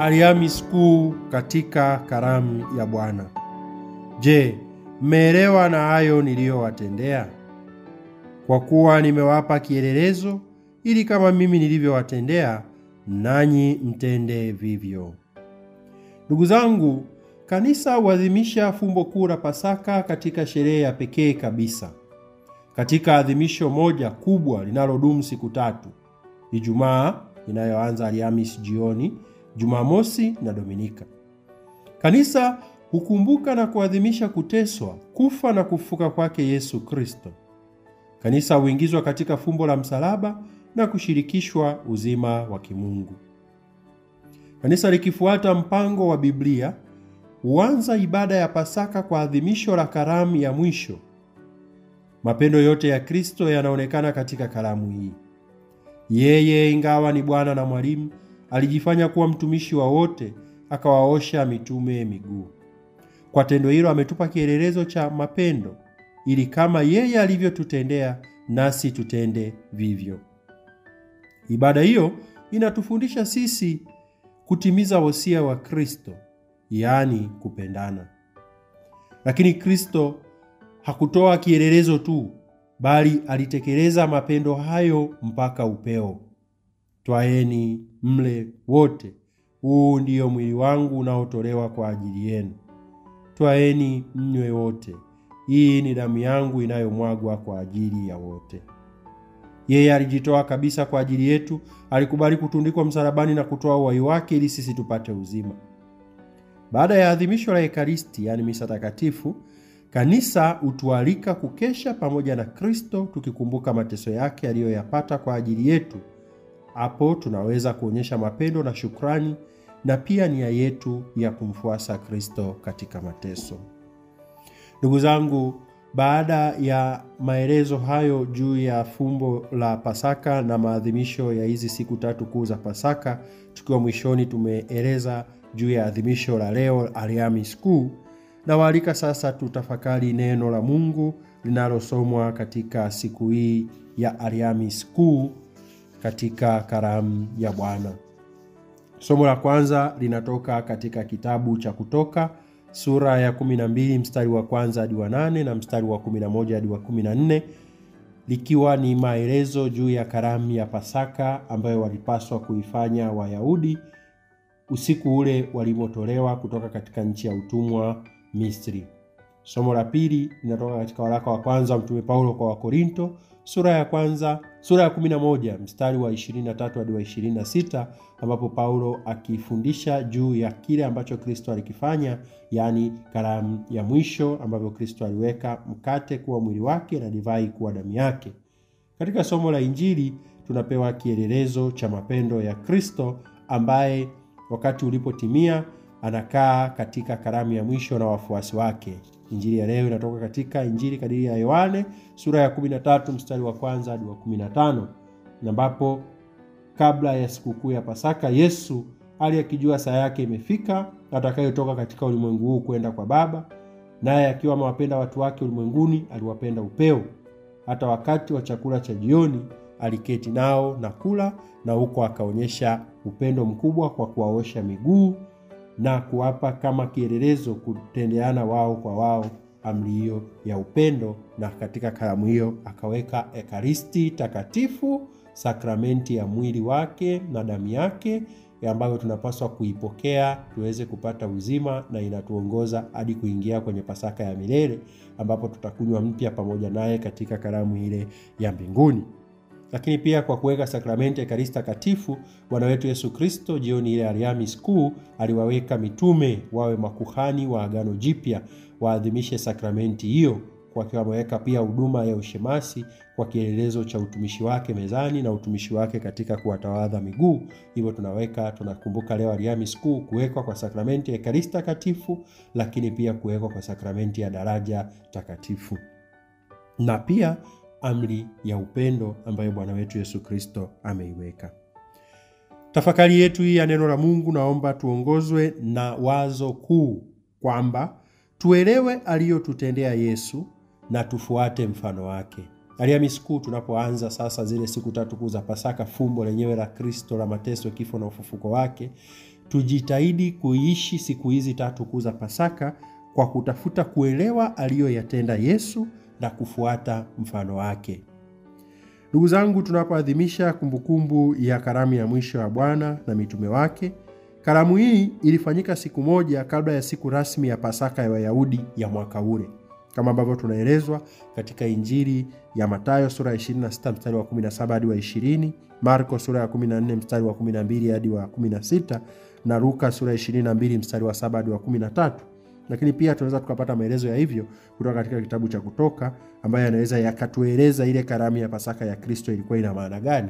Alhamisi Kuu katika karamu ya Bwana. Je, mmeelewa na hayo niliyowatendea? Kwa kuwa nimewapa kielelezo, ili kama mimi nilivyowatendea, nanyi mtende vivyo. Ndugu zangu, kanisa huadhimisha fumbo kuu la Pasaka katika sherehe ya pekee kabisa, katika adhimisho moja kubwa linalodumu siku tatu: Ijumaa inayoanza Alhamisi jioni, Jumamosi na Dominika. Kanisa hukumbuka na kuadhimisha kuteswa, kufa na kufufuka kwake Yesu Kristo. Kanisa huingizwa katika fumbo la msalaba na kushirikishwa uzima wa kimungu. Kanisa likifuata mpango wa Biblia huanza ibada ya Pasaka kwa adhimisho la karamu ya mwisho. Mapendo yote ya Kristo yanaonekana katika karamu hii. Yeye, ingawa ni Bwana na mwalimu, alijifanya kuwa mtumishi wa wote, akawaosha mitume miguu. Kwa tendo hilo ametupa kielelezo cha mapendo, ili kama yeye alivyotutendea nasi tutende vivyo. Ibada hiyo inatufundisha sisi kutimiza wosia wa Kristo, yaani kupendana. Lakini Kristo hakutoa kielelezo tu, bali alitekeleza mapendo hayo mpaka upeo. Twaeni mle wote, huu ndio mwili wangu unaotolewa kwa ajili yenu. Twaeni mnywe wote, hii ni damu yangu inayomwagwa kwa ajili ya wote. Yeye alijitoa kabisa kwa ajili yetu, alikubali kutundikwa msalabani na kutoa uhai wake ili sisi tupate uzima. Baada ya adhimisho la Ekaristi, yani misa takatifu, kanisa hutualika kukesha pamoja na Kristo, tukikumbuka mateso yake aliyoyapata kwa ajili yetu. Hapo tunaweza kuonyesha mapendo na shukrani na pia nia yetu ya kumfuasa Kristo katika mateso. Ndugu zangu, baada ya maelezo hayo juu ya fumbo la Pasaka na maadhimisho ya hizi siku tatu kuu za Pasaka, tukiwa mwishoni tumeeleza juu ya adhimisho la leo, Alhamisi Kuu, na waalika sasa tutafakari neno la Mungu linalosomwa katika siku hii ya Alhamisi Kuu katika karamu ya Bwana. Somo la kwanza linatoka katika kitabu cha Kutoka sura ya 12 mstari wa kwanza hadi wa 8 na mstari wa 11 hadi wa 14, likiwa ni maelezo juu ya karamu ya Pasaka ambayo walipaswa kuifanya Wayahudi usiku ule walimotolewa kutoka katika nchi ya utumwa Misri. Somo la pili linatoka katika waraka wa kwanza Mtume Paulo kwa Wakorinto sura ya 11 mstari wa 23 hadi wa 26, ambapo Paulo akifundisha juu ya kile ambacho Kristo alikifanya, yani karamu ya mwisho, ambapo Kristo aliweka mkate kuwa mwili wake na divai kuwa damu yake. Katika somo la Injili tunapewa kielelezo cha mapendo ya Kristo, ambaye wakati ulipotimia anakaa katika karamu ya mwisho na wafuasi wake. Injili ya leo inatoka katika Injili kadiri ya Yohane sura ya 13 mstari wa kwanza hadi wa 15, ambapo kabla ya sikukuu ya Pasaka Yesu aliyekijua saa yake imefika atakayotoka katika ulimwengu huu kwenda kwa Baba, naye akiwa amewapenda watu wake ulimwenguni aliwapenda upeo. Hata wakati wa chakula cha jioni aliketi nao na kula, na huko akaonyesha upendo mkubwa kwa kuwaosha miguu na kuwapa kama kielelezo kutendeana wao kwa wao amri hiyo ya upendo. Na katika karamu hiyo akaweka Ekaristi takatifu, sakramenti ya mwili wake na damu yake, ambayo tunapaswa kuipokea tuweze kupata uzima, na inatuongoza hadi kuingia kwenye Pasaka ya milele, ambapo tutakunywa mpya pamoja naye katika karamu ile ya mbinguni. Lakini pia kwa kuweka sakramenti ya Ekaristi takatifu, Bwana wetu Yesu Kristo jioni ile Alhamisi Kuu aliwaweka mitume wawe makuhani wa Agano Jipya, waadhimishe sakramenti hiyo, kwa kuwa ameweka pia huduma ya ushemasi kwa kielelezo cha utumishi wake mezani na utumishi wake katika kuwatawadha miguu. Hivyo tunakumbuka leo Alhamisi Kuu kuwekwa kwa sakramenti ya Ekaristi takatifu, lakini pia kuwekwa kwa sakramenti ya daraja takatifu, na pia amri ya upendo ambayo Bwana wetu Yesu Kristo ameiweka. Tafakari yetu hii ya neno la Mungu, naomba tuongozwe na wazo kuu kwamba tuelewe aliyotutendea Yesu na tufuate mfano wake. Alhamisi Kuu tunapoanza sasa zile siku tatu kuu za Pasaka, fumbo lenyewe la Kristo la mateso, kifo na ufufuko wake, tujitahidi kuishi siku hizi 3 kuu za Pasaka kwa kutafuta kuelewa aliyoyatenda Yesu na kufuata mfano wake. Ndugu zangu, tunapoadhimisha kumbukumbu ya karamu ya mwisho ya Bwana na mitume wake, karamu hii ilifanyika siku moja kabla ya siku rasmi ya Pasaka ya Wayahudi ya mwaka ule, kama ambavyo tunaelezwa katika Injili ya Mathayo sura ya 26 mstari wa 17 hadi wa 20, Marko sura ya 14 mstari wa 12 hadi wa 16 na Luka sura ya 22 mstari wa 7 hadi wa 13. Lakini pia tunaweza tukapata maelezo ya hivyo kutoka katika kitabu cha Kutoka, ambayo yanaweza yakatueleza ile karamu ya Pasaka ya Kristo ilikuwa ina maana gani.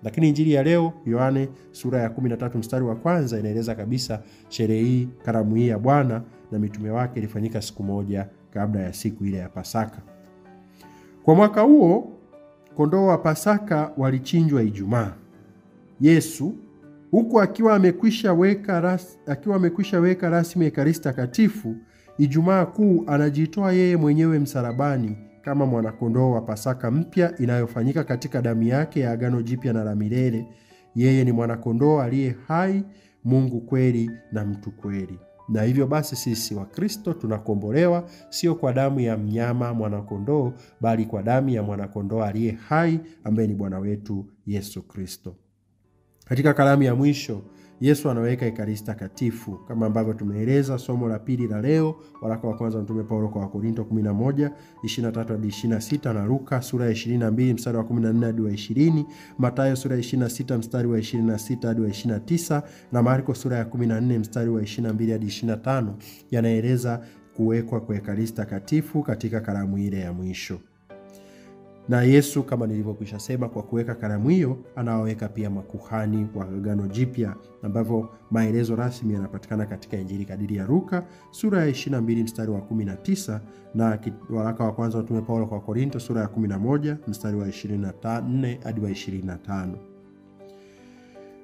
Lakini Injili ya leo, Yohane sura ya 13 mstari wa 1 inaeleza kabisa sherehe hii, karamu hii ya Bwana na mitume wake ilifanyika siku moja kabla ya siku ile ya Pasaka. Kwa mwaka huo, kondoo wa Pasaka walichinjwa Ijumaa. Yesu, huku akiwa amekwisha weka rasmi Ekaristi Takatifu, Ijumaa Kuu anajitoa yeye mwenyewe msalabani kama mwanakondoo wa Pasaka mpya inayofanyika katika damu yake ya agano jipya na la milele. Yeye ni mwanakondoo aliye hai, Mungu kweli na mtu kweli. Na hivyo basi sisi wa Kristo tunakombolewa sio kwa damu ya mnyama mwanakondoo, bali kwa damu ya mwanakondoo aliye hai ambaye ni Bwana wetu Yesu Kristo. Katika karamu ya mwisho, Yesu anaweka Ekaristi Takatifu kama ambavyo tumeeleza somo la pili la leo, waraka wa kwanza Mtume Paulo kwa Wakorinto 11:23 hadi 26, na Luka sura ya 22 mstari wa 14 hadi wa 20, Mathayo sura ya 26 mstari wa 26 hadi wa 29 na Marko sura ya 14 mstari wa 22 hadi 25 yanaeleza kuwekwa kwa Ekaristi Takatifu katika karamu ile ya mwisho. Na Yesu, kama nilivyokwisha sema, kwa kuweka karamu hiyo anawaweka pia makuhani wa agano jipya, ambavyo maelezo rasmi yanapatikana katika Injili kadiri ya Luka sura ya 22 mstari wa 19 na waraka wa kwanza Mtume Paulo kwa Korinto sura ya 11 mstari wa 24 hadi wa 25.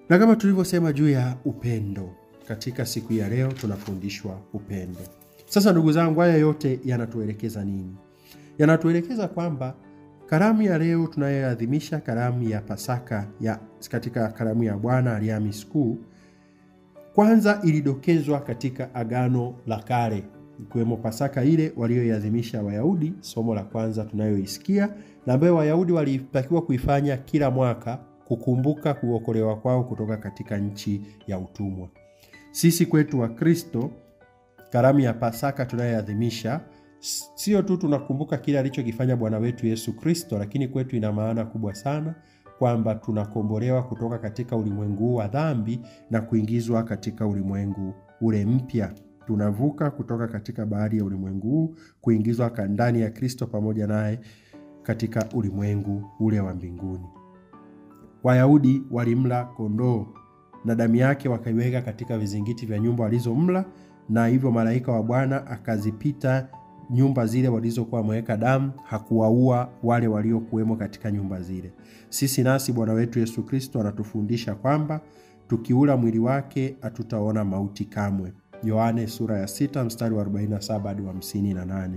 Na kama tulivyosema juu ya upendo, katika siku ya leo tunafundishwa upendo. Sasa ndugu zangu, haya yote yanatuelekeza nini? Yanatuelekeza kwamba karamu ya leo tunayoadhimisha, karamu ya Pasaka katika karamu ya Bwana Alhamisi Kuu, kwanza ilidokezwa katika Agano la Kale, ikiwemo Pasaka ile walioiadhimisha Wayahudi, somo la kwanza tunayoisikia, na ambayo Wayahudi walitakiwa kuifanya kila mwaka kukumbuka kuokolewa kwao kutoka katika nchi ya utumwa. Sisi kwetu wa Kristo, karamu ya Pasaka tunayoadhimisha sio tu tunakumbuka kile alichokifanya Bwana wetu Yesu Kristo, lakini kwetu ina maana kubwa sana kwamba tunakombolewa kutoka katika ulimwengu wa dhambi na kuingizwa katika ulimwengu ule mpya. Tunavuka kutoka katika bahari ya ulimwengu kuingizwa ndani ya Kristo pamoja naye katika ulimwengu ule wa mbinguni. Wayahudi walimla kondoo na damu yake wakaiweka katika vizingiti vya nyumba walizomla, na hivyo malaika wa Bwana akazipita nyumba zile walizokuwa wameweka damu, hakuwaua wale waliokuwemo katika nyumba zile. Sisi nasi Bwana wetu Yesu Kristo anatufundisha kwamba tukiula mwili wake hatutaona mauti kamwe. Yohane sura ya 6 mstari wa 47 hadi wa 58.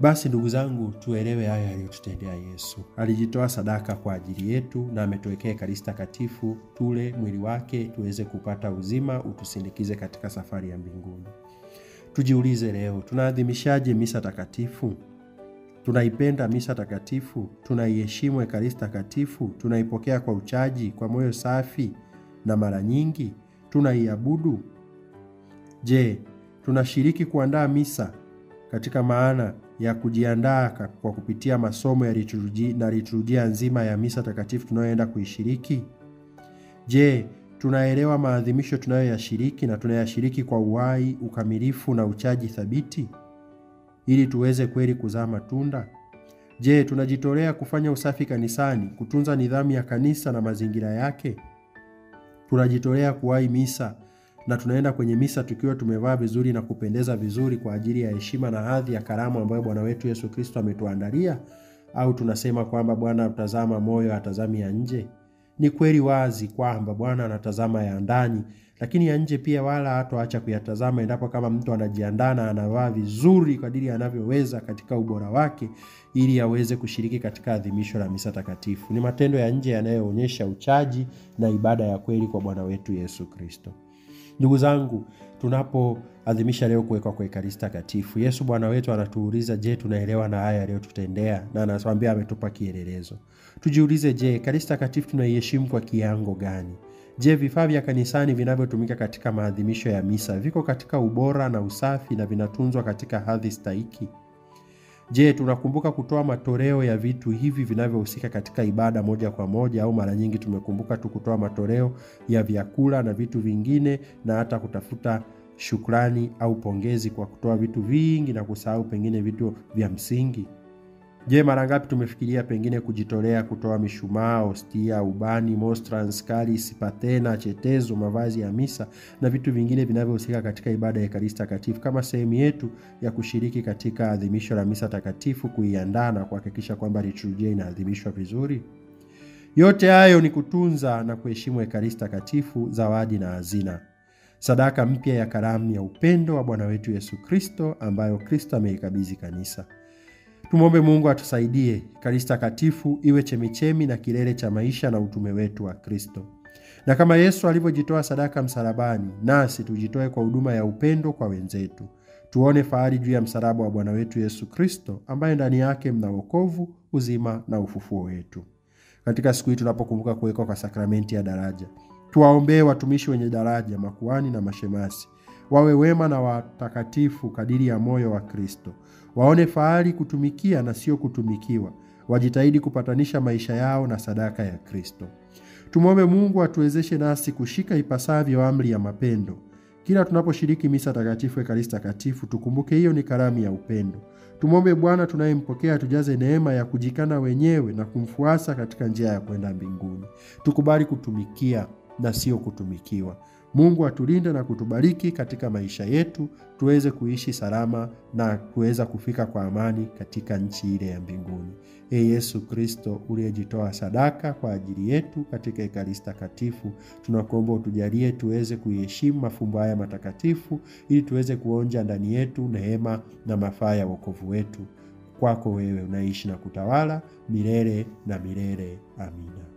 Basi ndugu zangu, tuelewe haya aliyotutendea Yesu. Alijitoa sadaka kwa ajili yetu na ametuwekea Ekaristi Takatifu, tule mwili wake tuweze kupata uzima utusindikize katika safari ya mbinguni. Tujiulize leo, tunaadhimishaje misa takatifu? Tunaipenda misa takatifu? Tunaiheshimu Ekaristi Takatifu? Tunaipokea kwa uchaji, kwa moyo safi na mara nyingi? Tunaiabudu? Je, tunashiriki kuandaa misa katika maana ya kujiandaa kwa kupitia masomo ya liturujia nzima ya misa takatifu tunayoenda kuishiriki? Je, tunaelewa maadhimisho tunayoyashiriki na tunayashiriki kwa uhai, ukamilifu na uchaji thabiti ili tuweze kweli kuzaa matunda? Je, tunajitolea kufanya usafi kanisani, kutunza nidhamu ya kanisa na mazingira yake? Tunajitolea kuwahi misa na tunaenda kwenye misa tukiwa tumevaa vizuri na kupendeza vizuri kwa ajili ya heshima na hadhi ya karamu ambayo Bwana wetu Yesu Kristo ametuandalia? Au tunasema kwamba Bwana atazama moyo, atazami ya nje? Ni kweli wazi kwamba Bwana anatazama ya ndani, lakini ya nje pia wala hatoacha kuyatazama endapo kama mtu anajiandaa na anavaa vizuri kadiri anavyoweza katika ubora wake ili aweze kushiriki katika adhimisho la misa takatifu. Ni matendo ya nje yanayoonyesha uchaji na ibada ya kweli kwa Bwana wetu Yesu Kristo. Ndugu zangu, tunapoadhimisha leo kuwekwa kwa Ekaristi Takatifu, Yesu Bwana wetu anatuuliza, je, tunaelewa na haya aliyotutendea? Na anatuambia ametupa kielelezo. Tujiulize, je, Ekaristi Takatifu tunaiheshimu kwa kiwango gani? Je, vifaa vya kanisani vinavyotumika katika maadhimisho ya misa viko katika ubora na usafi na vinatunzwa katika hadhi stahiki? Je, tunakumbuka kutoa matoleo ya vitu hivi vinavyohusika katika ibada moja kwa moja, au mara nyingi tumekumbuka tu kutoa matoleo ya vyakula na vitu vingine na hata kutafuta shukrani au pongezi kwa kutoa vitu vingi na kusahau pengine vitu vya msingi? Je, mara ngapi tumefikiria pengine kujitolea kutoa mishumaa, hostia, ubani, monstrance, kalis, patena, chetezo, mavazi ya misa na vitu vingine vinavyohusika katika ibada ya Ekaristi Takatifu kama sehemu yetu ya kushiriki katika adhimisho la misa takatifu, kuiandaa na kuhakikisha kwamba liturujia inaadhimishwa vizuri? Yote hayo ni kutunza na kuheshimu Ekaristi Takatifu, zawadi na hazina, sadaka mpya ya karamu ya upendo wa Bwana wetu Yesu Kristo ambayo Kristo ameikabidhi kanisa. Tumwombe Mungu atusaidie Ekaristi Takatifu iwe chemichemi na kilele cha maisha na utume wetu wa Kristo. Na kama Yesu alivyojitoa sadaka msalabani, nasi tujitoe kwa huduma ya upendo kwa wenzetu. Tuone fahari juu ya msalaba wa Bwana wetu Yesu Kristo ambaye ndani yake mna wokovu, uzima na ufufuo wetu. Katika siku hii tunapokumbuka kuwekwa kwa sakramenti ya daraja, tuwaombee watumishi wenye daraja, makuhani na mashemasi, wawe wema na watakatifu kadiri ya moyo wa Kristo. Waone fahari kutumikia na sio kutumikiwa. Wajitahidi kupatanisha maisha yao na sadaka ya Kristo. Tumwombe Mungu atuwezeshe nasi kushika ipasavyo amri ya mapendo. Kila tunaposhiriki misa takatifu, Ekaristi Takatifu, tukumbuke hiyo ni karamu ya upendo. Tumwombe Bwana tunayempokea tujaze neema ya kujikana wenyewe na kumfuasa katika njia ya kwenda mbinguni. Tukubali kutumikia na sio kutumikiwa. Mungu atulinde na kutubariki katika maisha yetu, tuweze kuishi salama na kuweza kufika kwa amani katika nchi ile ya mbinguni. Yesu Kristo uliyejitoa sadaka kwa ajili yetu katika Ekaristi Takatifu, tunakuomba utujalie tuweze kuheshimu mafumbo haya matakatifu ili tuweze kuonja ndani yetu neema na mafaa ya wokovu wetu. Kwako wewe unaishi na kutawala milele na milele. Amina.